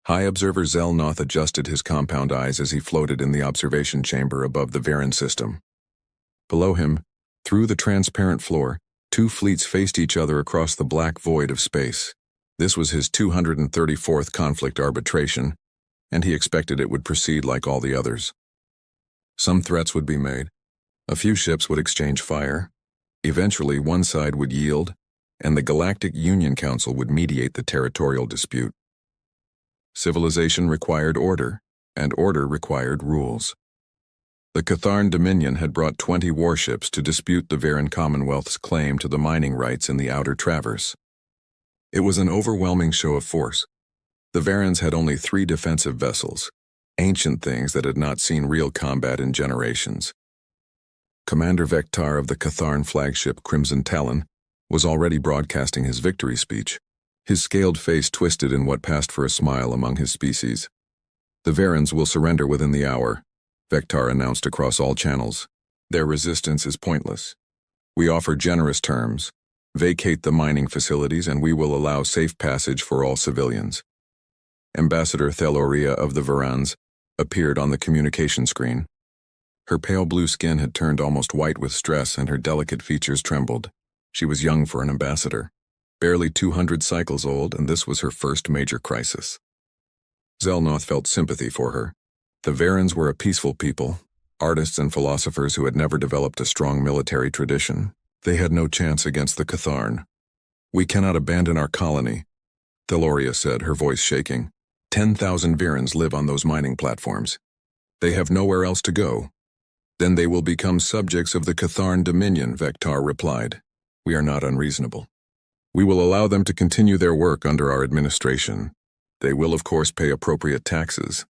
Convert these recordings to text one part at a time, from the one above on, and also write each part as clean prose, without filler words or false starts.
High Observer Zelnoth adjusted his compound eyes as he floated in the observation chamber above the Varan system. Below him, through the transparent floor, two fleets faced each other across the black void of space. This was his 234th conflict arbitration, and he expected it would proceed like all the others. Some threats would be made. A few ships would exchange fire. Eventually, one side would yield, and the Galactic Union Council would mediate the territorial dispute. Civilization required order, and order required rules. The Catharn Dominion had brought 20 warships to dispute the Varan Commonwealth's claim to the mining rights in the Outer Traverse. It was an overwhelming show of force. The Varans had only 3 defensive vessels, ancient things that had not seen real combat in generations. Commander Vectar of the Catharn flagship Crimson Talon was already broadcasting his victory speech, his scaled face twisted in what passed for a smile among his species. "The Varans will surrender within the hour," Vectar announced across all channels. "Their resistance is pointless. We offer generous terms. Vacate the mining facilities and we will allow safe passage for all civilians." Ambassador Theloria of the Varans appeared on the communication screen. Her pale blue skin had turned almost white with stress and her delicate features trembled. She was young for an ambassador, barely 200 cycles old, and this was her first major crisis. Zelnoth felt sympathy for her. The Varans were a peaceful people, artists and philosophers who had never developed a strong military tradition. They had no chance against the Catharn. "We cannot abandon our colony," Theloria said, her voice shaking. 10,000 Varans live on those mining platforms. They have nowhere else to go. "Then they will become subjects of the Catharn Dominion," Vectar replied. "We are not unreasonable. We will allow them to continue their work under our administration. They will, of course, pay appropriate taxes."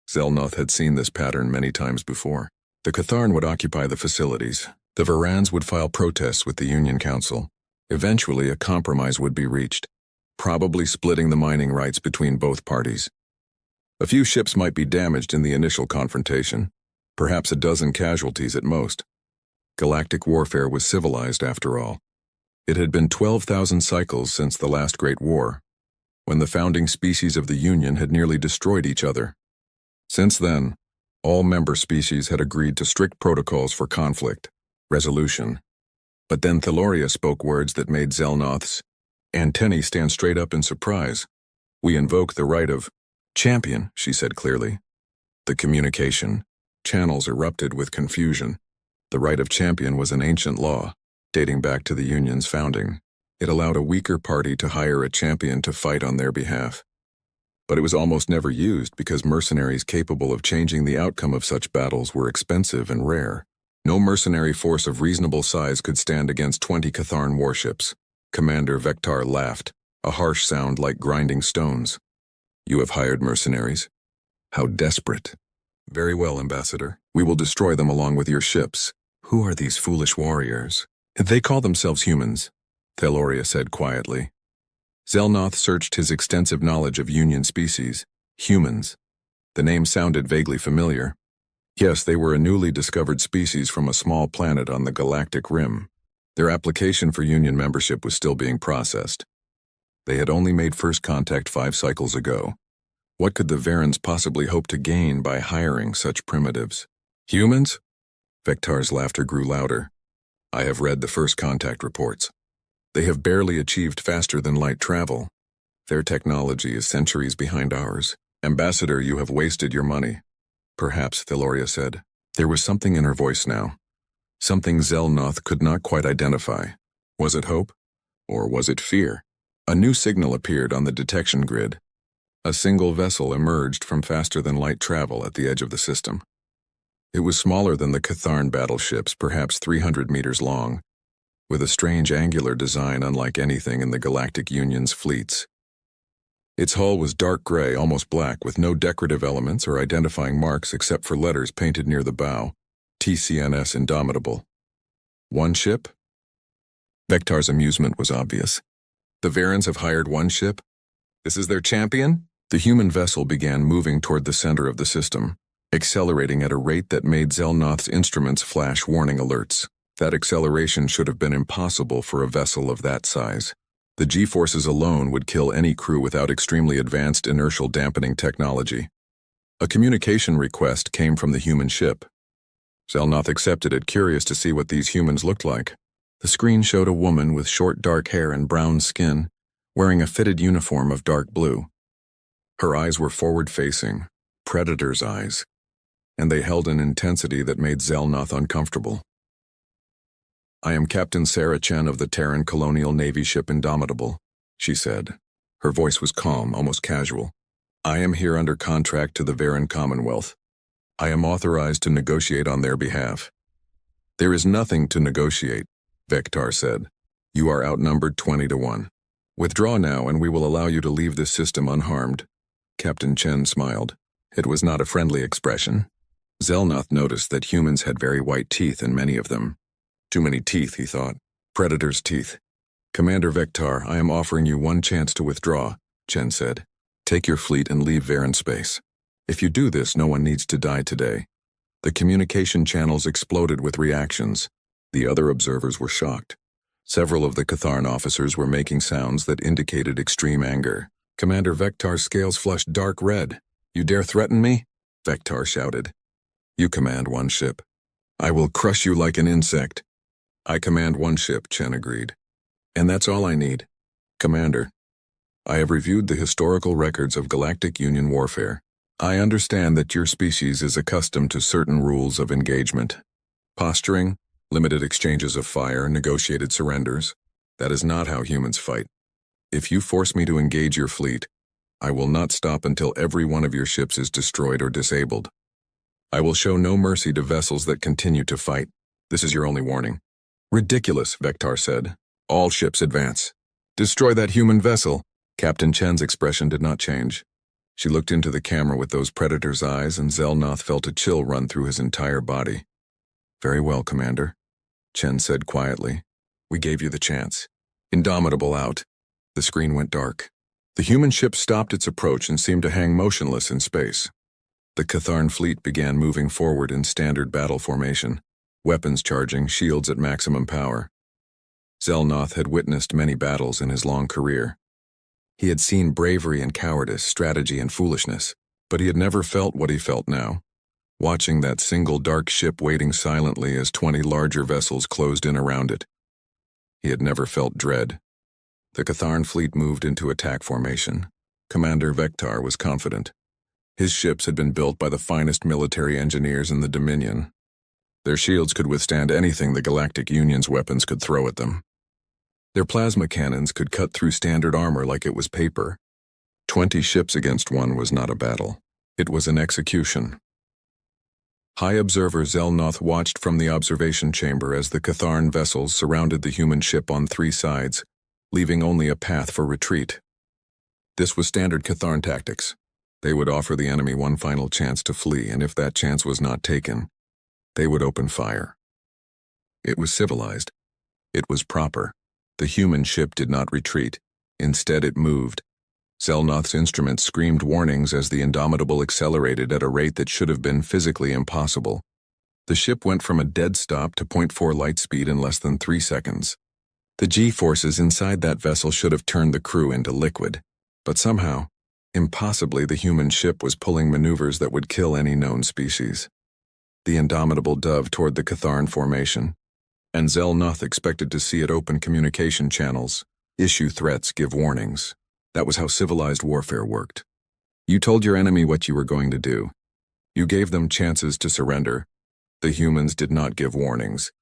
Zelnoth had seen this pattern many times before. The Catharn would occupy the facilities. The Varans would file protests with the Union Council. Eventually, a compromise would be reached, probably splitting the mining rights between both parties. A few ships might be damaged in the initial confrontation, perhaps a dozen casualties at most. Galactic warfare was civilized after all. It had been 12,000 cycles since the last Great War, when the founding species of the Union had nearly destroyed each other. Since then, all member species had agreed to strict protocols for conflict resolution. But then Theloria spoke words that made Zelnoth's antennae stand straight up in surprise. "We invoke the right of champion," she said clearly. The communication channels erupted with confusion. The right of champion was an ancient law, dating back to the Union's founding. It allowed a weaker party to hire a champion to fight on their behalf. But it was almost never used because mercenaries capable of changing the outcome of such battles were expensive and rare. No mercenary force of reasonable size could stand against 20 Catharn warships. Commander Vectar laughed, a harsh sound like grinding stones. "You have hired mercenaries? How desperate." "Very well, Ambassador. We will destroy them along with your ships." "Who are these foolish warriors?" "They call themselves humans," Theloria said quietly. Zelnoth searched his extensive knowledge of Union species. Humans. The name sounded vaguely familiar. Yes, they were a newly discovered species from a small planet on the galactic rim. Their application for Union membership was still being processed. They had only made first contact 5 cycles ago. What could the Varans possibly hope to gain by hiring such primitives? "Humans?" Vectar's laughter grew louder. "I have read the first contact reports. They have barely achieved faster than light travel. Their technology is centuries behind ours. Ambassador, you have wasted your money." "Perhaps," Theloria said. There was something in her voice now. Something Zelnoth could not quite identify. Was it hope? Or was it fear? A new signal appeared on the detection grid. A single vessel emerged from faster-than-light travel at the edge of the system. It was smaller than the Catharn battleships, perhaps 300 meters long, with a strange angular design unlike anything in the Galactic Union's fleets. Its hull was dark gray, almost black, with no decorative elements or identifying marks except for letters painted near the bow. TCNS Indomitable. One ship? Vectar's amusement was obvious. The Varans have hired one ship? This is their champion? The human vessel began moving toward the center of the system, accelerating at a rate that made Zelnoth's instruments flash warning alerts. That acceleration should have been impossible for a vessel of that size. The G-forces alone would kill any crew without extremely advanced inertial dampening technology. A communication request came from the human ship. Zelnoth accepted it, curious to see what these humans looked like. The screen showed a woman with short dark hair and brown skin, wearing a fitted uniform of dark blue. Her eyes were forward-facing, predator's eyes, and they held an intensity that made Zelnoth uncomfortable. "I am Captain Sarah Chen of the Terran Colonial Navy ship Indomitable," she said. Her voice was calm, almost casual. "I am here under contract to the Varan Commonwealth. I am authorized to negotiate on their behalf." "There is nothing to negotiate," Vectar said. "You are outnumbered 20 to 1. Withdraw now and we will allow you to leave this system unharmed." Captain Chen smiled. It was not a friendly expression. Zelnoth noticed that humans had very white teeth, and many of them. Too many teeth, he thought. Predator's teeth. "Commander Vectar, I am offering you one chance to withdraw," Chen said. "Take your fleet and leave Varan space. If you do this, no one needs to die today." The communication channels exploded with reactions. The other observers were shocked. Several of the Catharn officers were making sounds that indicated extreme anger. Commander Vectar's scales flushed dark red. "You dare threaten me?" Vectar shouted. "You command one ship. I will crush you like an insect." "I command one ship," Chen agreed. "And that's all I need. Commander, I have reviewed the historical records of Galactic Union warfare. I understand that your species is accustomed to certain rules of engagement. Posturing, limited exchanges of fire, negotiated surrenders. That is not how humans fight. If you force me to engage your fleet, I will not stop until every one of your ships is destroyed or disabled. I will show no mercy to vessels that continue to fight. This is your only warning." "Ridiculous," Vectar said. "All ships advance. Destroy that human vessel." Captain Chen's expression did not change. She looked into the camera with those predator's eyes, and Zelnoth felt a chill run through his entire body. "Very well, Commander," Chen said quietly. "We gave you the chance. Indomitable out." The screen went dark. The human ship stopped its approach and seemed to hang motionless in space. The Catharn fleet began moving forward in standard battle formation, weapons charging, shields at maximum power. Zelnoth had witnessed many battles in his long career. He had seen bravery and cowardice, strategy and foolishness, but he had never felt what he felt now, watching that single dark ship waiting silently as 20 larger vessels closed in around it. He had never felt dread. The Catharn fleet moved into attack formation. Commander Vectar was confident. His ships had been built by the finest military engineers in the Dominion. Their shields could withstand anything the Galactic Union's weapons could throw at them. Their plasma cannons could cut through standard armor like it was paper. 20 ships against one was not a battle. It was an execution. High Observer Zelnoth watched from the observation chamber as the Catharn vessels surrounded the human ship on 3 sides, leaving only a path for retreat. This was standard Catharn tactics. They would offer the enemy one final chance to flee, and if that chance was not taken, they would open fire. It was civilized. It was proper. The human ship did not retreat. Instead, it moved. Zelnoth's instruments screamed warnings as the Indomitable accelerated at a rate that should have been physically impossible. The ship went from a dead stop to .4 light speed in less than 3 seconds. The G-forces inside that vessel should have turned the crew into liquid. But somehow, impossibly, the human ship was pulling maneuvers that would kill any known species. The Indomitable dove toward the Catharn formation, and Zelnoth expected to see it open communication channels, issue threats, give warnings. That was how civilized warfare worked. You told your enemy what you were going to do. You gave them chances to surrender. The humans did not give warnings.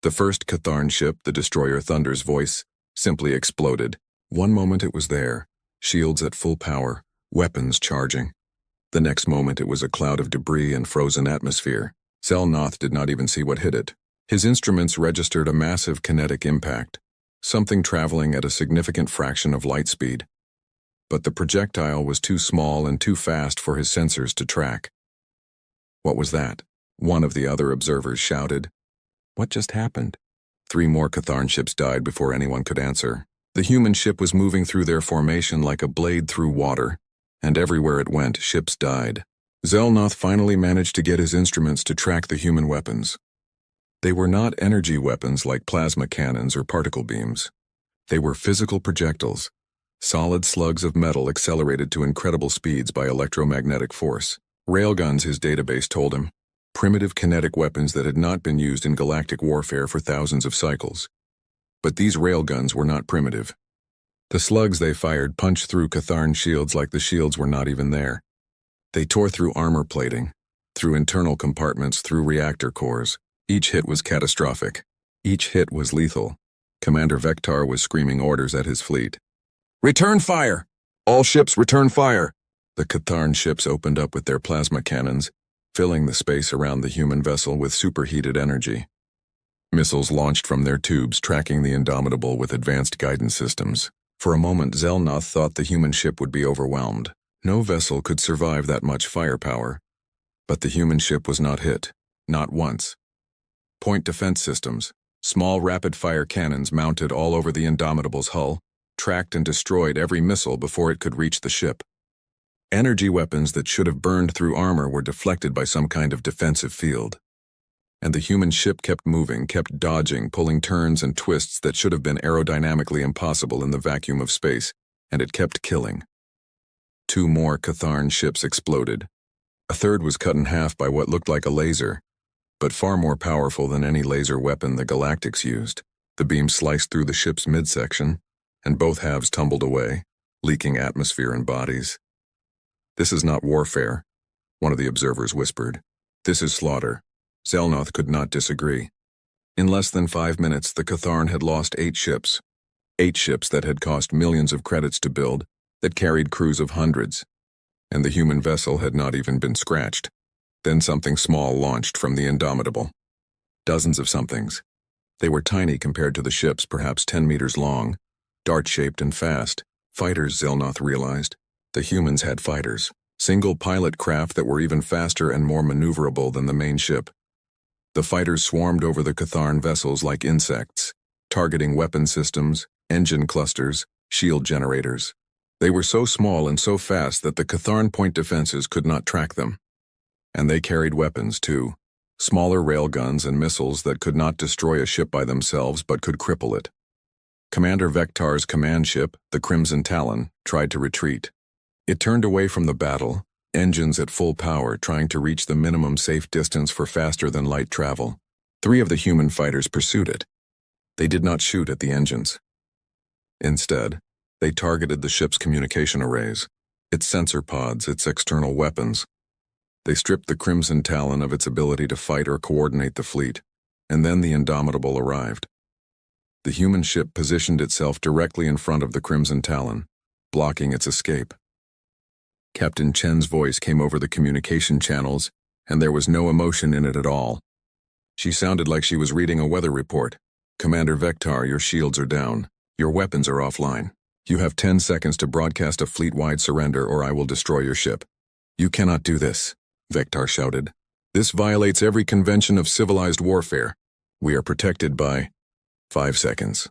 The first Catharn ship, the destroyer Thunder's voice, simply exploded. One moment it was there, shields at full power, weapons charging. The next moment it was a cloud of debris and frozen atmosphere. Zelnoth did not even see what hit it. His instruments registered a massive kinetic impact, something traveling at a significant fraction of light speed. But the projectile was too small and too fast for his sensors to track. "What was that?" one of the other observers shouted. "What just happened?" 3 more Catharn ships died before anyone could answer. The human ship was moving through their formation like a blade through water, and everywhere it went, ships died. Zelnoth finally managed to get his instruments to track the human weapons. They were not energy weapons like plasma cannons or particle beams. They were physical projectiles, solid slugs of metal accelerated to incredible speeds by electromagnetic force. Railguns, his database told him. Primitive kinetic weapons that had not been used in galactic warfare for thousands of cycles. But these railguns were not primitive. The slugs they fired punched through Catharn shields like the shields were not even there. They tore through armor plating, through internal compartments, through reactor cores. Each hit was catastrophic. Each hit was lethal. Commander Vectar was screaming orders at his fleet. "Return fire! All ships return fire!" The Catharn ships opened up with their plasma cannons, filling the space around the human vessel with superheated energy. Missiles launched from their tubes, tracking the Indomitable with advanced guidance systems. For a moment, Zelnoth thought the human ship would be overwhelmed. No vessel could survive that much firepower. But the human ship was not hit. Not once. Point defense systems, small rapid-fire cannons mounted all over the Indomitable's hull, tracked and destroyed every missile before it could reach the ship. Energy weapons that should have burned through armor were deflected by some kind of defensive field. And the human ship kept moving, kept dodging, pulling turns and twists that should have been aerodynamically impossible in the vacuum of space, and it kept killing. 2 more Catharn ships exploded. A third was cut in half by what looked like a laser, but far more powerful than any laser weapon the Galactics used. The beam sliced through the ship's midsection, and both halves tumbled away, leaking atmosphere and bodies. "This is not warfare," one of the observers whispered. "This is slaughter." Zelnoth could not disagree. In less than 5 minutes, the Catharn had lost 8 ships. 8 ships that had cost millions of credits to build, that carried crews of hundreds. And the human vessel had not even been scratched. Then something small launched from the Indomitable. Dozens of somethings. They were tiny compared to the ships, perhaps 10 meters long, dart-shaped and fast. Fighters, Zelnoth realized. The humans had fighters. Single-pilot craft that were even faster and more maneuverable than the main ship. The fighters swarmed over the Catharn vessels like insects, targeting weapon systems, engine clusters, shield generators. They were so small and so fast that the Catharn point defenses could not track them. And they carried weapons, too. Smaller railguns and missiles that could not destroy a ship by themselves but could cripple it. Commander Vectar's command ship, the Crimson Talon, tried to retreat. It turned away from the battle, engines at full power trying to reach the minimum safe distance for faster-than-light travel. 3 of the human fighters pursued it. They did not shoot at the engines. Instead, they targeted the ship's communication arrays, its sensor pods, its external weapons. They stripped the Crimson Talon of its ability to fight or coordinate the fleet, and then the Indomitable arrived. The human ship positioned itself directly in front of the Crimson Talon, blocking its escape. Captain Chen's voice came over the communication channels, and there was no emotion in it at all. She sounded like she was reading a weather report. "Commander Vectar, your shields are down. Your weapons are offline. You have 10 seconds to broadcast a fleet-wide surrender or I will destroy your ship." "You cannot do this," Vectar shouted. "This violates every convention of civilized warfare. We are protected by—" 5 seconds.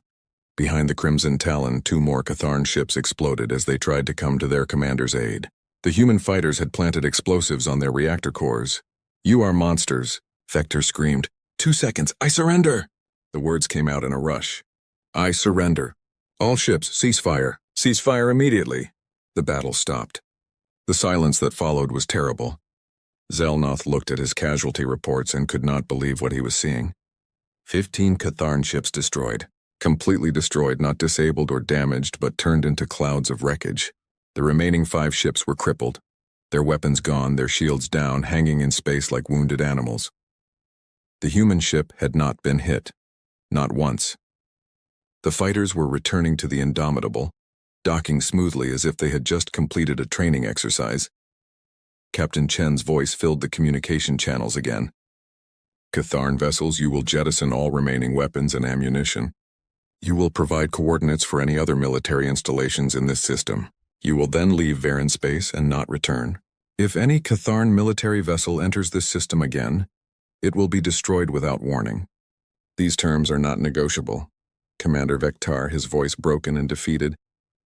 Behind the Crimson Talon, 2 more Catharn ships exploded as they tried to come to their commander's aid. The human fighters had planted explosives on their reactor cores. "You are monsters," Vectar screamed. 2 seconds, I surrender!" The words came out in a rush. "I surrender. All ships, cease fire. Cease fire immediately." The battle stopped. The silence that followed was terrible. Zelnoth looked at his casualty reports and could not believe what he was seeing. 15 Catharn ships destroyed. Completely destroyed, not disabled or damaged, but turned into clouds of wreckage. The remaining 5 ships were crippled, their weapons gone, their shields down, hanging in space like wounded animals. The human ship had not been hit. Not once. The fighters were returning to the Indomitable, docking smoothly as if they had just completed a training exercise. Captain Chen's voice filled the communication channels again. "Catharn vessels, you will jettison all remaining weapons and ammunition. You will provide coordinates for any other military installations in this system. You will then leave Varan space and not return. If any Catharn military vessel enters this system again, it will be destroyed without warning. These terms are not negotiable." Commander Vectar, his voice broken and defeated,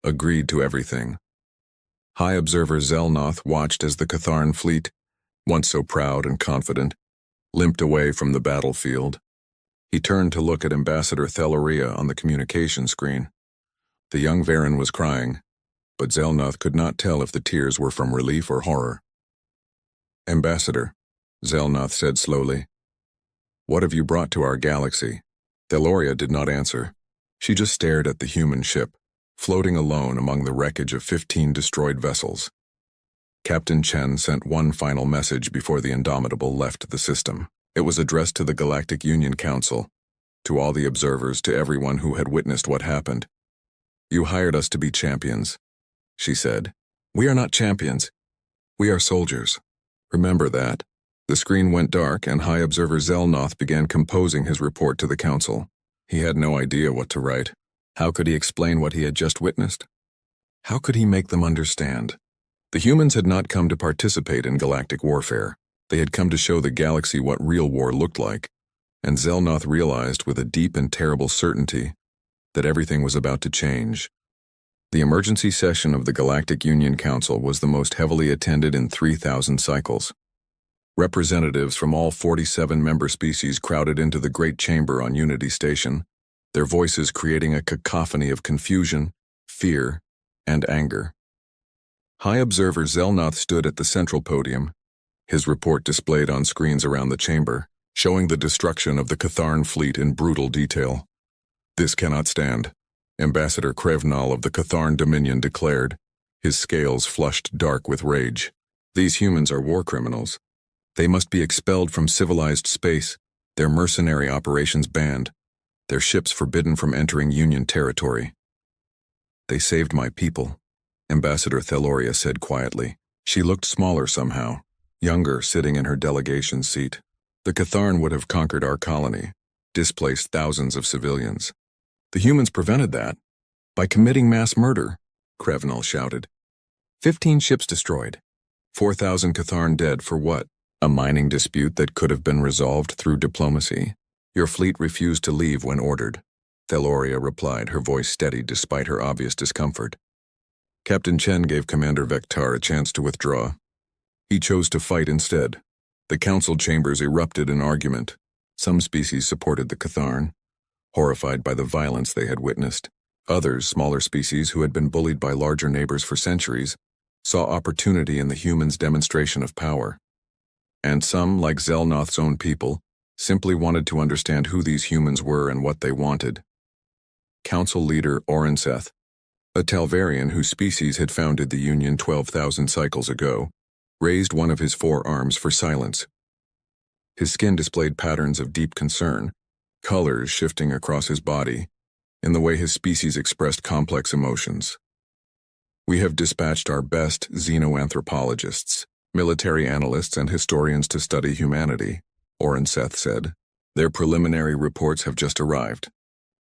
agreed to everything. High Observer Zelnoth watched as the Catharn fleet, once so proud and confident, limped away from the battlefield. He turned to look at Ambassador Theloria on the communication screen. The young Varen was crying, but Zelnoth could not tell if the tears were from relief or horror. "Ambassador," Zelnoth said slowly, "what have you brought to our galaxy?" Theloria did not answer. She just stared at the human ship, floating alone among the wreckage of 15 destroyed vessels. Captain Chen sent one final message before the Indomitable left the system. It was addressed to the Galactic Union Council, to all the observers, to everyone who had witnessed what happened. "You hired us to be champions," she said. "We are not champions. We are soldiers. Remember that." The screen went dark, and High Observer Zelnoth began composing his report to the Council. He had no idea what to write. How could he explain what he had just witnessed? How could he make them understand? The humans had not come to participate in galactic warfare. They had come to show the galaxy what real war looked like, and Zelnoth realized with a deep and terrible certainty that everything was about to change. The emergency session of the Galactic Union Council was the most heavily attended in 3,000 cycles. Representatives from all 47 member species crowded into the Great Chamber on Unity Station, their voices creating a cacophony of confusion, fear, and anger. High Observer Zelnoth stood at the central podium, his report displayed on screens around the chamber, showing the destruction of the Catharn fleet in brutal detail. "This cannot stand," Ambassador Krevnal of the Catharn Dominion declared, his scales flushed dark with rage. "These humans are war criminals. They must be expelled from civilized space, their mercenary operations banned, their ships forbidden from entering Union territory." "They saved my people," Ambassador Theloria said quietly. She looked smaller somehow, younger, sitting in her delegation seat. "The Catharn would have conquered our colony, displaced thousands of civilians. The humans prevented that by committing mass murder," Krevnal shouted. 15 ships destroyed. 4,000 Catharn dead for what? A mining dispute that could have been resolved through diplomacy. "Your fleet refused to leave when ordered," Theloria replied, her voice steady despite her obvious discomfort. Captain Chen gave Commander Vectar a chance to withdraw. He chose to fight instead. The council chambers erupted in argument. Some species supported the Catharn, horrified by the violence they had witnessed. Others, smaller species who had been bullied by larger neighbors for centuries, saw opportunity in the humans' demonstration of power. And some, like Zelnoth's own people, simply wanted to understand who these humans were and what they wanted. Council leader Orenseth, a Talvarian whose species had founded the Union 12,000 cycles ago, raised one of his forearms for silence. His skin displayed patterns of deep concern, colors shifting across his body, in the way his species expressed complex emotions. "We have dispatched our best xenoanthropologists, military analysts, and historians to study humanity," Orenseth said. "Their preliminary reports have just arrived.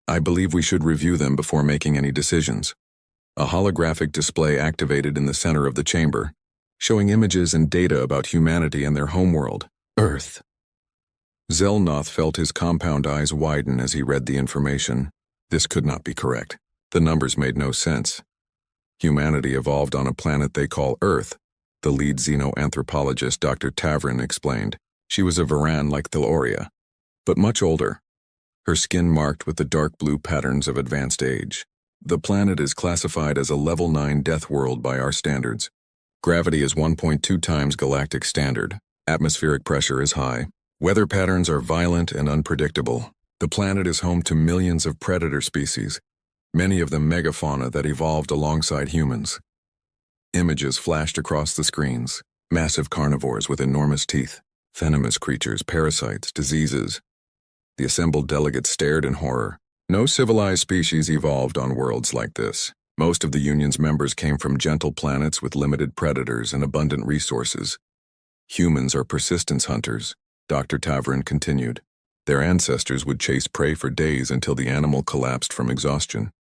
I believe we should review them before making any decisions." A holographic display activated in the center of the chamber, showing images and data about humanity and their homeworld, Earth. Zelnoth felt his compound eyes widen as he read the information. This could not be correct. The numbers made no sense. Humanity evolved on a planet they call Earth, the lead xenoanthropologist Dr. Tavrin explained. She was a Varan like Theloria, but much older, her skin marked with the dark blue patterns of advanced age. "The planet is classified as a level 9 death world by our standards. Gravity is 1.2 times galactic standard. Atmospheric pressure is high. Weather patterns are violent and unpredictable. The planet is home to millions of predator species, many of them megafauna that evolved alongside humans." Images flashed across the screens. Massive carnivores with enormous teeth, venomous creatures, parasites, diseases. The assembled delegates stared in horror. No civilized species evolved on worlds like this. Most of the Union's members came from gentle planets with limited predators and abundant resources. "Humans are persistence hunters," Dr. Tavrin continued. "Their ancestors would chase prey for days until the animal collapsed from exhaustion.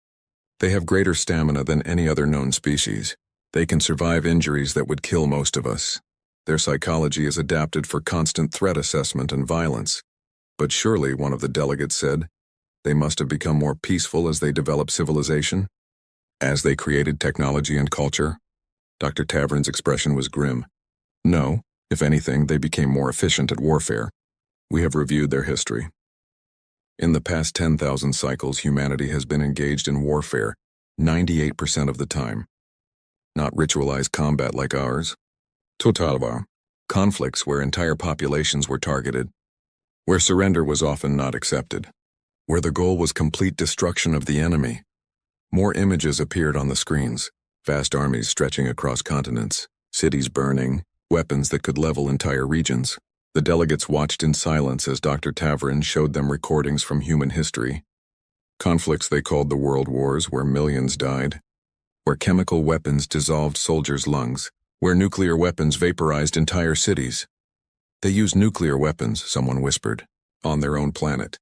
They have greater stamina than any other known species. They can survive injuries that would kill most of us. Their psychology is adapted for constant threat assessment and violence." "But surely," one of the delegates said, "they must have become more peaceful as they developed civilization? As they created technology and culture?" Dr. Tavrin's expression was grim. "No, if anything, they became more efficient at warfare. We have reviewed their history. In the past 10,000 cycles, humanity has been engaged in warfare, 98% of the time. Not ritualized combat like ours. Totalva. Conflicts where entire populations were targeted. Where surrender was often not accepted. Where the goal was complete destruction of the enemy. More images appeared on the screens. Vast armies stretching across continents. Cities burning. Weapons that could level entire regions. The delegates watched in silence as Dr. Tavern showed them recordings from human history. Conflicts they called the World Wars, where millions died. Where chemical weapons dissolved soldiers' lungs. Where nuclear weapons vaporized entire cities. They used nuclear weapons, someone whispered, on their own planet.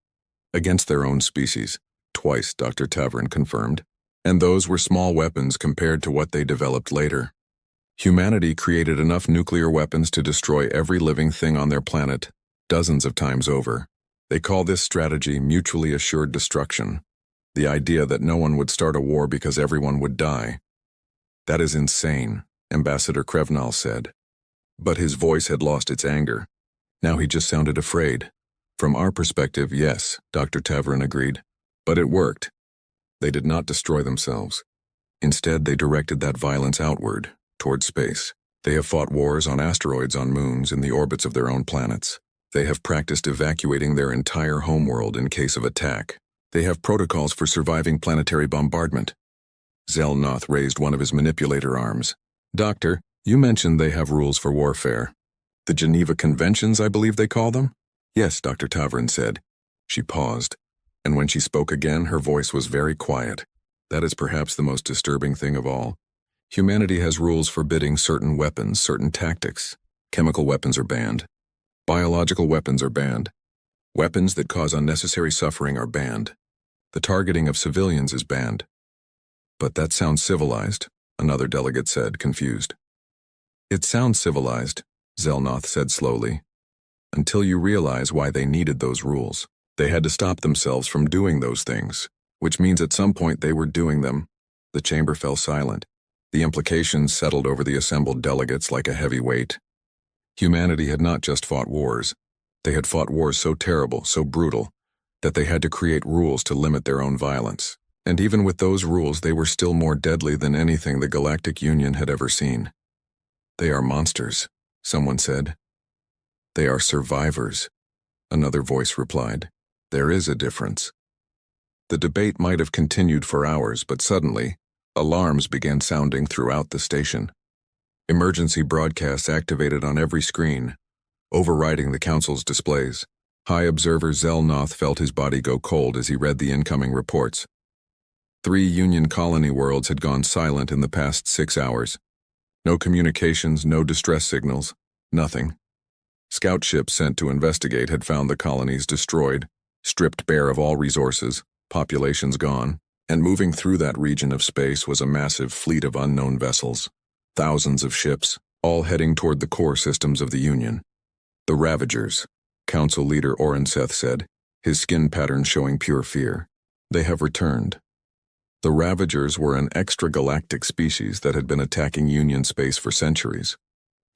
Against their own species. Twice, Dr. Tavern confirmed. And those were small weapons compared to what they developed later. Humanity created enough nuclear weapons to destroy every living thing on their planet, dozens of times over. They call this strategy mutually assured destruction. The idea that no one would start a war because everyone would die. That is insane, Ambassador Krevnal said. But his voice had lost its anger. Now he just sounded afraid. From our perspective, yes, Dr. Tavern agreed. But it worked. They did not destroy themselves. Instead, they directed that violence outward, toward space. They have fought wars on asteroids, on moons, in the orbits of their own planets. They have practiced evacuating their entire homeworld in case of attack. They have protocols for surviving planetary bombardment. Zelnoth raised one of his manipulator arms. Doctor, you mentioned they have rules for warfare. The Geneva Conventions, I believe they call them? Yes, Dr. Tavern said. She paused, and when she spoke again, her voice was very quiet. That is perhaps the most disturbing thing of all. Humanity has rules forbidding certain weapons, certain tactics. Chemical weapons are banned. Biological weapons are banned. Weapons that cause unnecessary suffering are banned. The targeting of civilians is banned. But that sounds civilized, another delegate said, confused. It sounds civilized, Zelnoth said slowly, until you realize why they needed those rules. They had to stop themselves from doing those things, which means at some point they were doing them. The chamber fell silent. The implications settled over the assembled delegates like a heavy weight. Humanity had not just fought wars. They had fought wars so terrible, so brutal, that they had to create rules to limit their own violence. And even with those rules, they were still more deadly than anything the Galactic Union had ever seen. They are monsters, someone said. They are survivors, another voice replied. There is a difference. The debate might have continued for hours, but suddenly, alarms began sounding throughout the station. Emergency broadcasts activated on every screen, overriding the council's displays. High Observer Zelnoth felt his body go cold as he read the incoming reports. 3 Union colony worlds had gone silent in the past 6 hours. No communications, no distress signals, nothing. Scout ships sent to investigate had found the colonies destroyed, stripped bare of all resources, populations gone, and moving through that region of space was a massive fleet of unknown vessels. Thousands of ships, all heading toward the core systems of the Union. The Ravagers, Council Leader Orenseth said, his skin pattern showing pure fear. They have returned. The Ravagers were an extragalactic species that had been attacking Union space for centuries.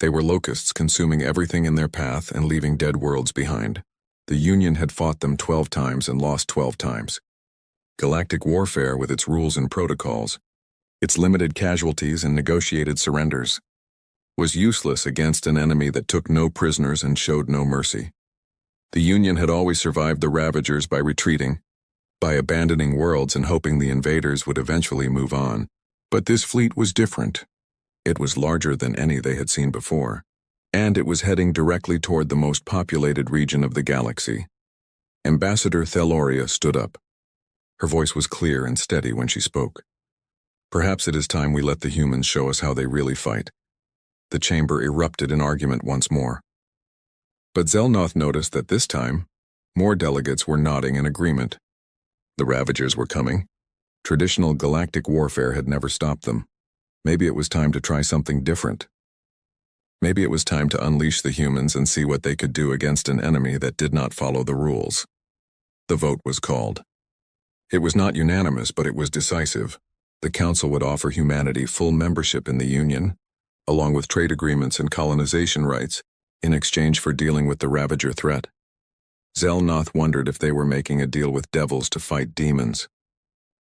They were locusts consuming everything in their path and leaving dead worlds behind. The Union had fought them 12 times and lost 12 times. Galactic warfare with its rules and protocols, its limited casualties and negotiated surrenders, was useless against an enemy that took no prisoners and showed no mercy. The Union had always survived the Ravagers by retreating, by abandoning worlds and hoping the invaders would eventually move on. But this fleet was different. It was larger than any they had seen before, and it was heading directly toward the most populated region of the galaxy. Ambassador Theloria stood up. Her voice was clear and steady when she spoke. Perhaps it is time we let the humans show us how they really fight. The chamber erupted in argument once more. But Zelnoth noticed that this time, more delegates were nodding in agreement. The Ravagers were coming. Traditional galactic warfare had never stopped them. Maybe it was time to try something different. Maybe it was time to unleash the humans and see what they could do against an enemy that did not follow the rules. The vote was called. It was not unanimous, but it was decisive. The Council would offer humanity full membership in the Union, along with trade agreements and colonization rights, in exchange for dealing with the Ravager threat. Zelnoth wondered if they were making a deal with devils to fight demons.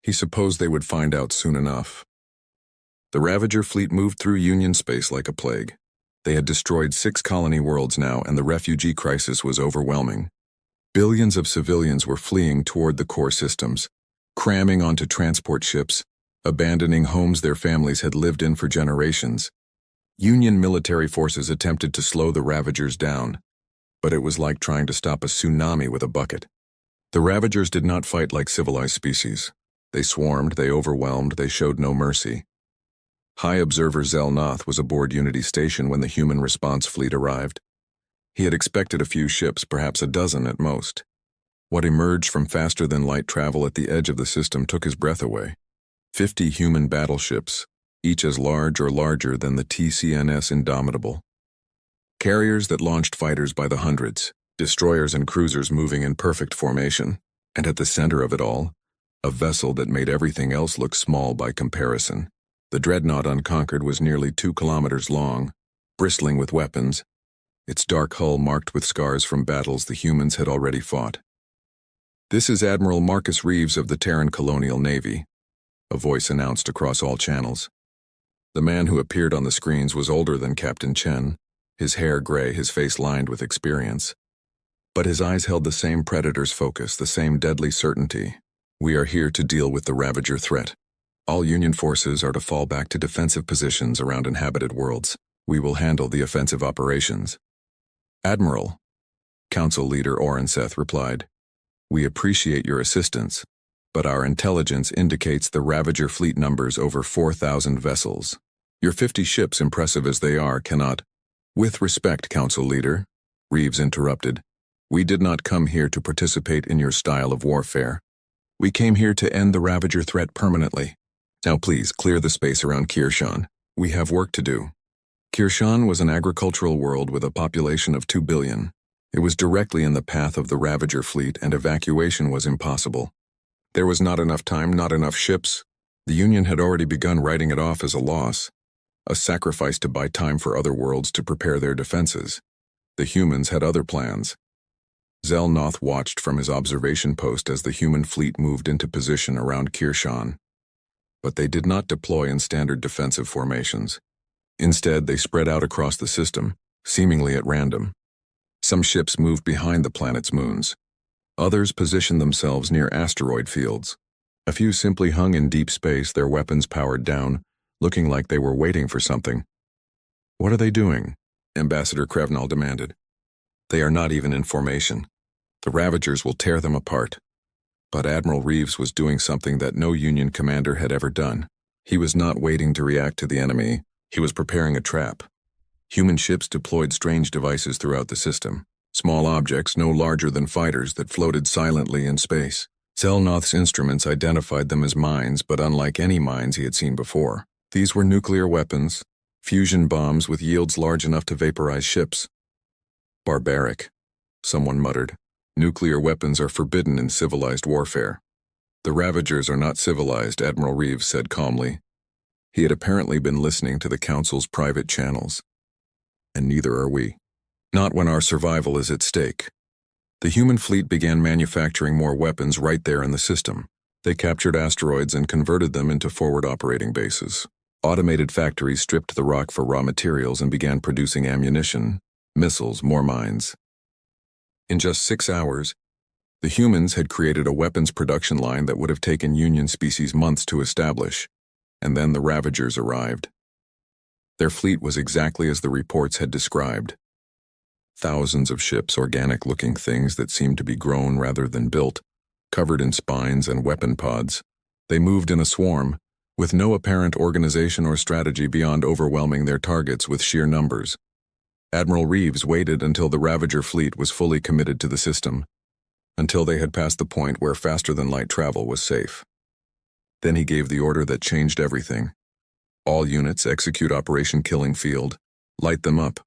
He supposed they would find out soon enough. The Ravager fleet moved through Union space like a plague. They had destroyed 6 colony worlds now, and the refugee crisis was overwhelming. Billions of civilians were fleeing toward the core systems, cramming onto transport ships, abandoning homes their families had lived in for generations. Union military forces attempted to slow the Ravagers down, but it was like trying to stop a tsunami with a bucket. The Ravagers did not fight like civilized species. They swarmed, they overwhelmed, they showed no mercy. High Observer Zelnoth was aboard Unity Station when the human response fleet arrived. He had expected a few ships, perhaps a dozen at most. What emerged from faster-than-light travel at the edge of the system took his breath away. 50 human battleships, each as large or larger than the TCNS Indomitable. Carriers that launched fighters by the hundreds, destroyers and cruisers moving in perfect formation, and at the center of it all, a vessel that made everything else look small by comparison. The dreadnought Unconquered was nearly 2 kilometers long, bristling with weapons, its dark hull marked with scars from battles the humans had already fought. "This is Admiral Marcus Reeves of the Terran Colonial Navy," a voice announced across all channels. The man who appeared on the screens was older than Captain Chen, his hair gray, his face lined with experience. But his eyes held the same predator's focus, the same deadly certainty. "We are here to deal with the Ravager threat. All Union forces are to fall back to defensive positions around inhabited worlds. We will handle the offensive operations." "Admiral," Council Leader Orenseth replied, "we appreciate your assistance, but our intelligence indicates the Ravager fleet numbers over 4,000 vessels. Your 50 ships, impressive as they are, cannot—" "With respect, Council Leader," Reeves interrupted, "we did not come here to participate in your style of warfare. We came here to end the Ravager threat permanently. Now please clear the space around Kirshan. We have work to do." Kirshan was an agricultural world with a population of 2 billion. It was directly in the path of the Ravager fleet, and evacuation was impossible. There was not enough time, not enough ships. The Union had already begun writing it off as a loss, a sacrifice to buy time for other worlds to prepare their defenses. The humans had other plans. Zelnoth watched from his observation post as the human fleet moved into position around Kirshan. But they did not deploy in standard defensive formations. Instead, they spread out across the system, seemingly at random. Some ships moved behind the planet's moons. Others positioned themselves near asteroid fields. A few simply hung in deep space, their weapons powered down, looking like they were waiting for something. "What are they doing?" Ambassador Krevnal demanded. "They are not even in formation. The Ravagers will tear them apart." But Admiral Reeves was doing something that no Union commander had ever done. He was not waiting to react to the enemy. He was preparing a trap. Human ships deployed strange devices throughout the system. Small objects no larger than fighters that floated silently in space. Zelnoth's instruments identified them as mines, but unlike any mines he had seen before. These were nuclear weapons, fusion bombs with yields large enough to vaporize ships. "Barbaric," someone muttered. "Nuclear weapons are forbidden in civilized warfare." "The Ravagers are not civilized," Admiral Reeves said calmly. He had apparently been listening to the Council's private channels. "And neither are we. Not when our survival is at stake." The human fleet began manufacturing more weapons right there in the system. They captured asteroids and converted them into forward operating bases. Automated factories stripped the rock for raw materials and began producing ammunition, missiles, more mines. In just 6 hours, the humans had created a weapons production line that would have taken Union species months to establish, and then the Ravagers arrived. Their fleet was exactly as the reports had described. Thousands of ships, organic-looking things that seemed to be grown rather than built, covered in spines and weapon pods. They moved in a swarm, with no apparent organization or strategy beyond overwhelming their targets with sheer numbers. Admiral Reeves waited until the Ravager fleet was fully committed to the system, until they had passed the point where faster-than-light travel was safe. Then he gave the order that changed everything. "All units execute Operation Killing Field. Light them up."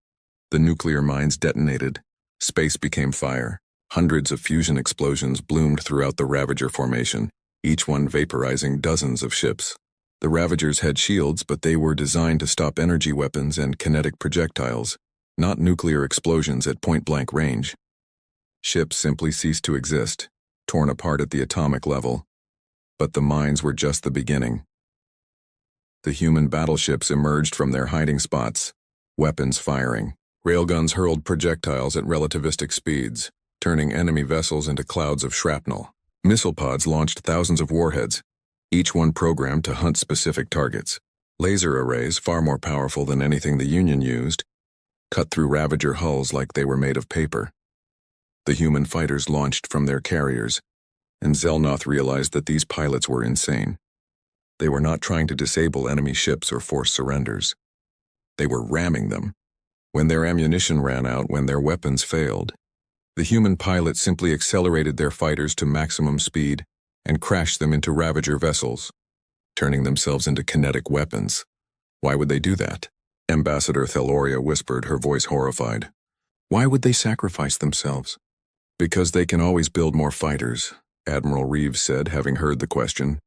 The nuclear mines detonated. Space became fire. Hundreds of fusion explosions bloomed throughout the Ravager formation, each one vaporizing dozens of ships. The Ravagers had shields, but they were designed to stop energy weapons and kinetic projectiles, not nuclear explosions at point-blank range. Ships simply ceased to exist, torn apart at the atomic level. But the mines were just the beginning. The human battleships emerged from their hiding spots, weapons firing. Railguns hurled projectiles at relativistic speeds, turning enemy vessels into clouds of shrapnel. Missile pods launched thousands of warheads, each one programmed to hunt specific targets. Laser arrays, far more powerful than anything the Union used, cut through Ravager hulls like they were made of paper. The human fighters launched from their carriers, and Zelnoth realized that these pilots were insane. They were not trying to disable enemy ships or force surrenders. They were ramming them. When their ammunition ran out, when their weapons failed, the human pilots simply accelerated their fighters to maximum speed and crashed them into Ravager vessels, turning themselves into kinetic weapons. Why would they do that? Ambassador Theloria whispered, her voice horrified. Why would they sacrifice themselves? Because they can always build more fighters, Admiral Reeves said, having heard the question.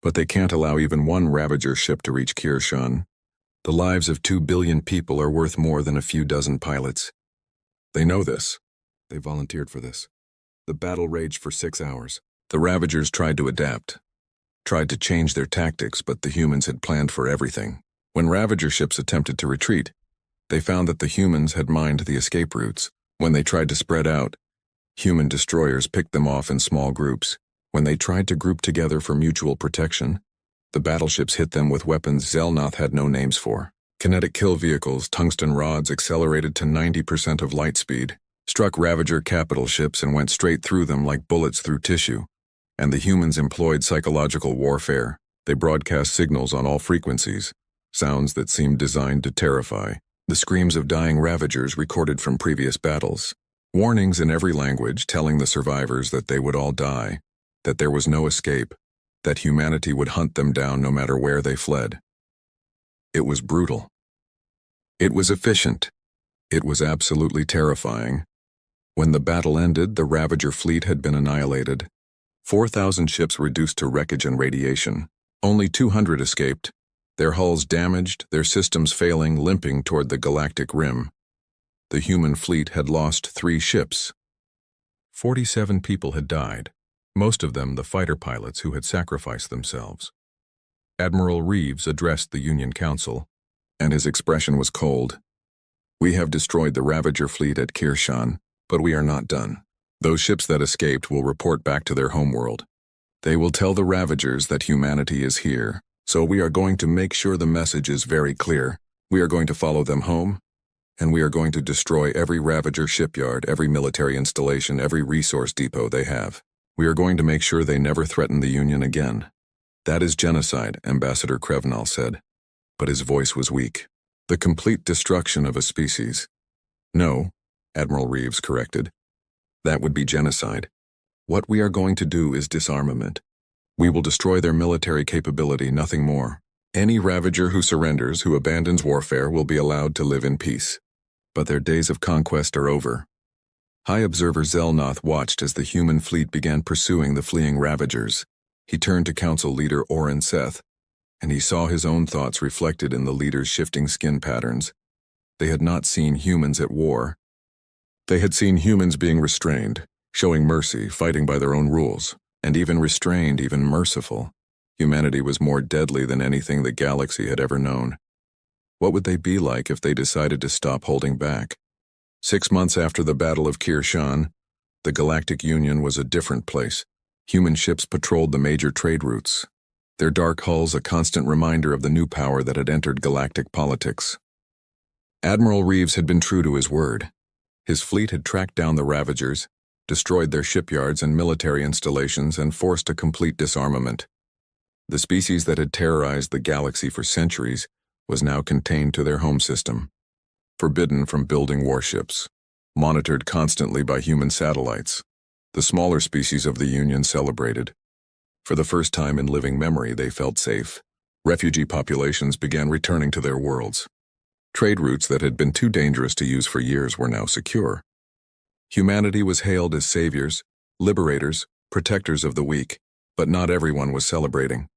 But they can't allow even one Ravager ship to reach Kirshan. The lives of 2 billion people are worth more than a few dozen pilots. They know this. They volunteered for this. The battle raged for 6 hours. The Ravagers tried to adapt, tried to change their tactics, but the humans had planned for everything. When Ravager ships attempted to retreat, they found that the humans had mined the escape routes. When they tried to spread out, human destroyers picked them off in small groups. When they tried to group together for mutual protection, the battleships hit them with weapons Zelnoth had no names for. Kinetic kill vehicles, tungsten rods accelerated to 90% of light speed, struck Ravager capital ships and went straight through them like bullets through tissue. And the humans employed psychological warfare. They broadcast signals on all frequencies, sounds that seemed designed to terrify. The screams of dying Ravagers recorded from previous battles. Warnings in every language telling the survivors that they would all die, that there was no escape, that humanity would hunt them down no matter where they fled. It was brutal. It was efficient. It was absolutely terrifying. When the battle ended, the Ravager fleet had been annihilated. 4,000 ships reduced to wreckage and radiation. Only 200 escaped, their hulls damaged, their systems failing, limping toward the galactic rim. The human fleet had lost 3 ships. 47 people had died, most of them the fighter pilots who had sacrificed themselves. Admiral Reeves addressed the Union Council, and his expression was cold. We have destroyed the Ravager fleet at Kirshan, but we are not done. Those ships that escaped will report back to their homeworld. They will tell the Ravagers that humanity is here, so we are going to make sure the message is very clear. We are going to follow them home, and we are going to destroy every Ravager shipyard, every military installation, every resource depot they have. We are going to make sure they never threaten the Union again. That is genocide, Ambassador Krevnal said, but his voice was weak. The complete destruction of a species. No, Admiral Reeves corrected. That would be genocide. What we are going to do is disarmament. We will destroy their military capability, nothing more. Any Ravager who surrenders, who abandons warfare, will be allowed to live in peace. But their days of conquest are over. High Observer Zelnoth watched as the human fleet began pursuing the fleeing Ravagers. He turned to Council Leader Orin Seth, and he saw his own thoughts reflected in the leader's shifting skin patterns. They had not seen humans at war. They had seen humans being restrained, showing mercy, fighting by their own rules, and even restrained, even merciful. Humanity was more deadly than anything the galaxy had ever known. What would they be like if they decided to stop holding back? 6 months after the Battle of Kirshan, the Galactic Union was a different place. Human ships patrolled the major trade routes, their dark hulls a constant reminder of the new power that had entered galactic politics. Admiral Reeves had been true to his word. His fleet had tracked down the Ravagers, destroyed their shipyards and military installations, and forced a complete disarmament. The species that had terrorized the galaxy for centuries was now contained to their home system, forbidden from building warships, monitored constantly by human satellites. The smaller species of the Union celebrated. For the first time in living memory, they felt safe. Refugee populations began returning to their worlds. Trade routes that had been too dangerous to use for years were now secure. Humanity was hailed as saviors, liberators, protectors of the weak, but not everyone was celebrating.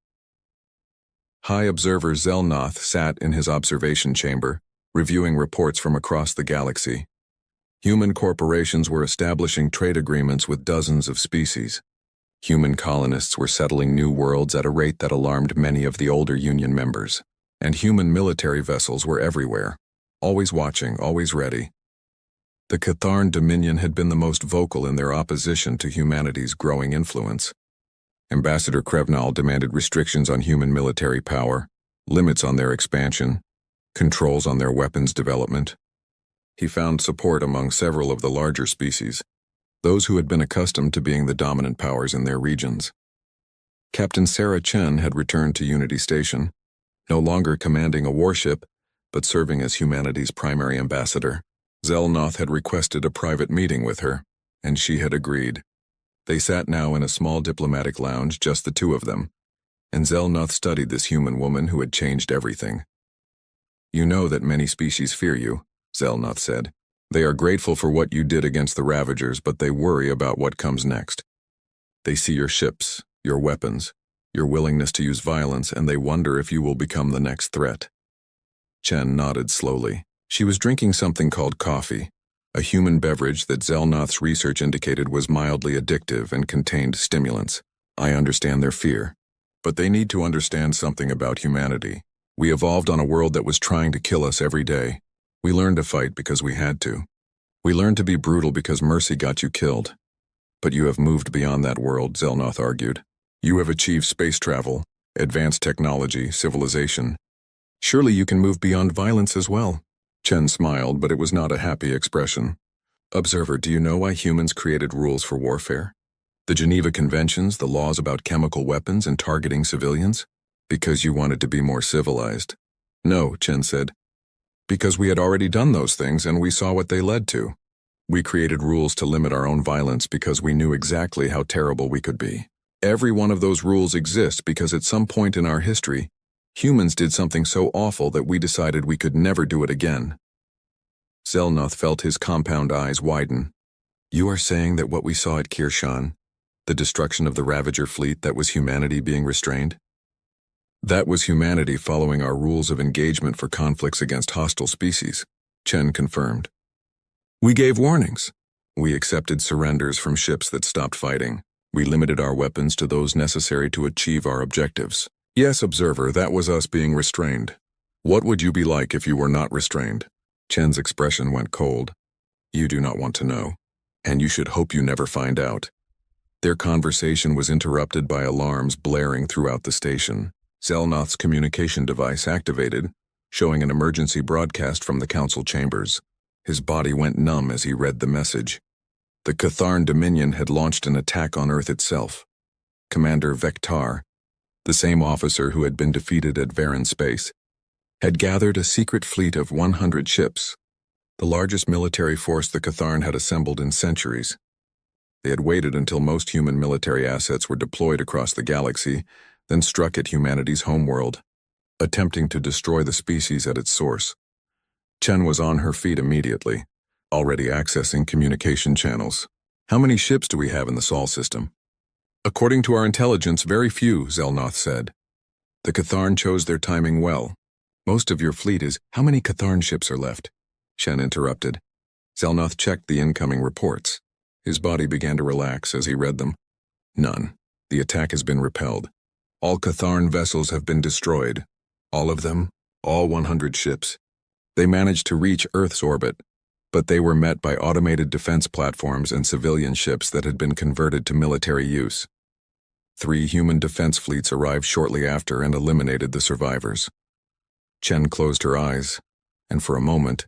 High Observer Zelnoth sat in his observation chamber, reviewing reports from across the galaxy. Human corporations were establishing trade agreements with dozens of species. Human colonists were settling new worlds at a rate that alarmed many of the older Union members, and human military vessels were everywhere, always watching, always ready. The Catharn Dominion had been the most vocal in their opposition to humanity's growing influence. Ambassador Krevnal demanded restrictions on human military power, limits on their expansion, controls on their weapons development. He found support among several of the larger species, those who had been accustomed to being the dominant powers in their regions. Captain Sarah Chen had returned to Unity Station, no longer commanding a warship, but serving as humanity's primary ambassador. Zelnoth had requested a private meeting with her, and she had agreed. They sat now in a small diplomatic lounge, just the two of them, and Zelnoth studied this human woman who had changed everything. "You know that many species fear you," Zelnoth said. "They are grateful for what you did against the Ravagers, but they worry about what comes next. They see your ships, your weapons, your willingness to use violence, and they wonder if you will become the next threat." Chen nodded slowly. She was drinking something called coffee, a human beverage that Zelnoth's research indicated was mildly addictive and contained stimulants. "I understand their fear, but they need to understand something about humanity. We evolved on a world that was trying to kill us every day. We learned to fight because we had to. We learned to be brutal because mercy got you killed. But you have moved beyond that world," Zelnoth argued. "You have achieved space travel, advanced technology, civilization. Surely you can move beyond violence as well." Chen smiled, but it was not a happy expression. "Observer, do you know why humans created rules for warfare? The Geneva Conventions, the laws about chemical weapons and targeting civilians? Because you wanted to be more civilized." "No," Chen said. "Because we had already done those things and we saw what they led to. We created rules to limit our own violence because we knew exactly how terrible we could be. Every one of those rules exists because at some point in our history, humans did something so awful that we decided we could never do it again." Zelnoth felt his compound eyes widen. "You are saying that what we saw at Kirshan, the destruction of the Ravager fleet, that was humanity being restrained?" "That was humanity following our rules of engagement for conflicts against hostile species," Chen confirmed. "We gave warnings. We accepted surrenders from ships that stopped fighting. We limited our weapons to those necessary to achieve our objectives. Yes, observer, that was us being restrained. What would you be like if you were not restrained?" Chen's expression went cold. "You do not want to know, and you should hope you never find out." Their conversation was interrupted by alarms blaring throughout the station. Zelnoth's communication device activated, showing an emergency broadcast from the council chambers. His body went numb as he read the message. The Catharn Dominion had launched an attack on Earth itself. Commander Vectar, the same officer who had been defeated at Varan Space, had gathered a secret fleet of 100 ships, the largest military force the Catharn had assembled in centuries. They had waited until most human military assets were deployed across the galaxy, then struck at humanity's homeworld, attempting to destroy the species at its source. Chen was on her feet immediately, already accessing communication channels. "How many ships do we have in the Sol system?" "According to our intelligence, very few," Zelnoth said. "The Catharn chose their timing well. Most of your fleet is—" "How many Catharn ships are left?" Chen interrupted. Zelnoth checked the incoming reports. His body began to relax as he read them. "None. The attack has been repelled. All Catharn vessels have been destroyed. All of them, all 100 ships. They managed to reach Earth's orbit, but they were met by automated defense platforms and civilian ships that had been converted to military use. 3 human defense fleets arrived shortly after and eliminated the survivors." Chen closed her eyes, and for a moment,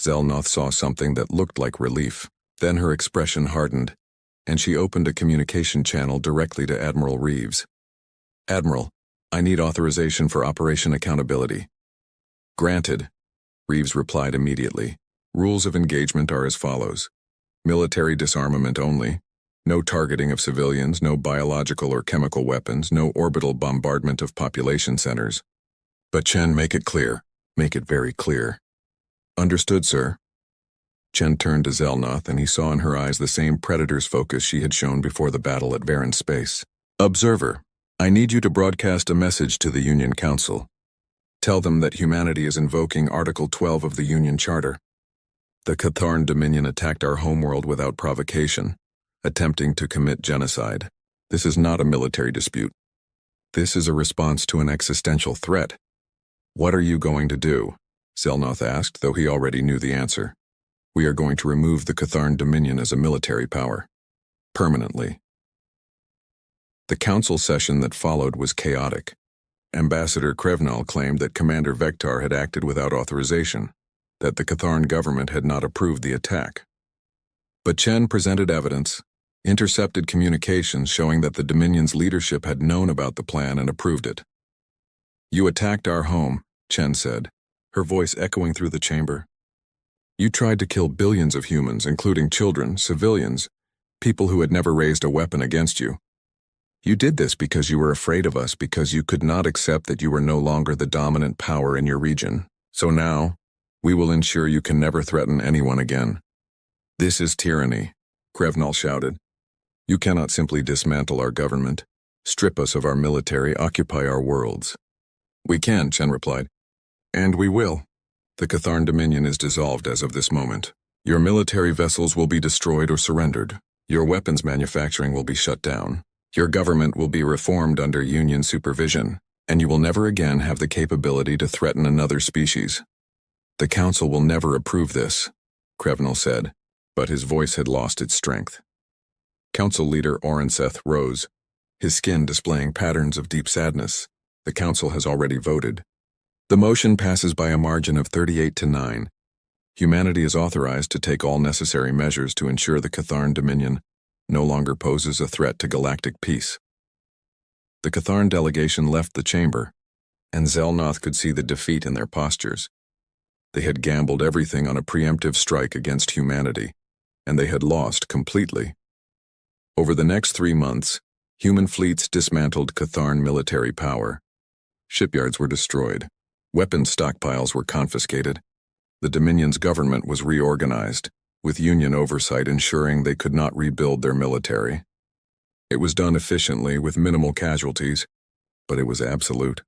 Zelnoth saw something that looked like relief. Then her expression hardened, and she opened a communication channel directly to Admiral Reeves. "Admiral, I need authorization for Operation Accountability." "Granted," Reeves replied immediately. "Rules of engagement are as follows. Military disarmament only. No targeting of civilians, no biological or chemical weapons, no orbital bombardment of population centers. But Chen, make it clear. Make it very clear." "Understood, sir." Chen turned to Zelnoth, and he saw in her eyes the same predator's focus she had shown before the battle at Varan Space. "Observer, I need you to broadcast a message to the Union Council. Tell them that humanity is invoking Article 12 of the Union Charter. The Catharn Dominion attacked our homeworld without provocation, attempting to commit genocide. This is not a military dispute. This is a response to an existential threat. What are you going to do? Zelnoth asked, though he already knew the answer. We are going to remove the Catharn Dominion as a military power. Permanently. The council session that followed was chaotic. Ambassador Krevnal claimed that Commander Vektar had acted without authorization, that the Catharn government had not approved the attack. But Chen presented evidence, intercepted communications showing that the Dominion's leadership had known about the plan and approved it. You attacked our home, Chen said, her voice echoing through the chamber. You tried to kill billions of humans, including children, civilians, people who had never raised a weapon against you. You did this because you were afraid of us, because you could not accept that you were no longer the dominant power in your region. So now, we will ensure you can never threaten anyone again. This is tyranny, Krevnal shouted. You cannot simply dismantle our government, strip us of our military, occupy our worlds. We can, Chen replied. And we will. The Catharn Dominion is dissolved as of this moment. Your military vessels will be destroyed or surrendered. Your weapons manufacturing will be shut down. Your government will be reformed under Union supervision, and you will never again have the capability to threaten another species. The Council will never approve this, Krevnal said, but his voice had lost its strength. Council leader Orenseth rose, his skin displaying patterns of deep sadness. The Council has already voted. The motion passes by a margin of 38-9. Humanity is authorized to take all necessary measures to ensure the Catharn Dominion no longer poses a threat to galactic peace. The Catharn delegation left the chamber, and Zelnoth could see the defeat in their postures. They had gambled everything on a preemptive strike against humanity, and they had lost completely. Over the next 3 months, human fleets dismantled Catharn military power. Shipyards were destroyed. Weapons stockpiles were confiscated. The Dominion's government was reorganized, with Union oversight ensuring they could not rebuild their military. It was done efficiently with minimal casualties, but it was absolute.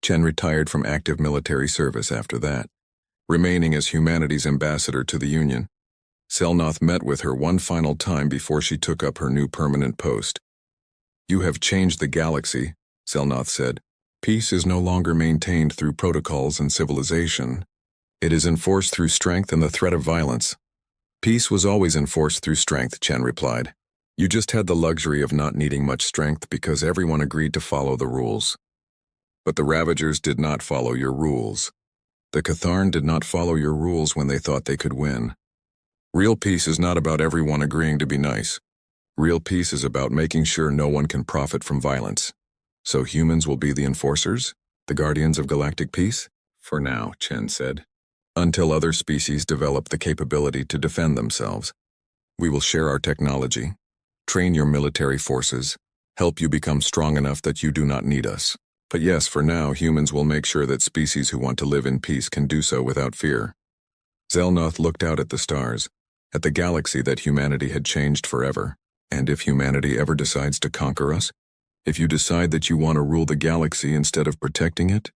Chen retired from active military service after that, remaining as humanity's ambassador to the Union. Zelnoth met with her one final time before she took up her new permanent post. You have changed the galaxy, Zelnoth said. Peace is no longer maintained through protocols and civilization. It is enforced through strength and the threat of violence. Peace was always enforced through strength, Chen replied. You just had the luxury of not needing much strength because everyone agreed to follow the rules. But the Ravagers did not follow your rules. The Catharn did not follow your rules when they thought they could win. Real peace is not about everyone agreeing to be nice. Real peace is about making sure no one can profit from violence. So humans will be the enforcers, the guardians of galactic peace? For now, Chen said. Until other species develop the capability to defend themselves. We will share our technology, train your military forces, help you become strong enough that you do not need us. But yes, for now, humans will make sure that species who want to live in peace can do so without fear. Zelnoth looked out at the stars, at the galaxy that humanity had changed forever. And if humanity ever decides to conquer us, if you decide that you want to rule the galaxy instead of protecting it,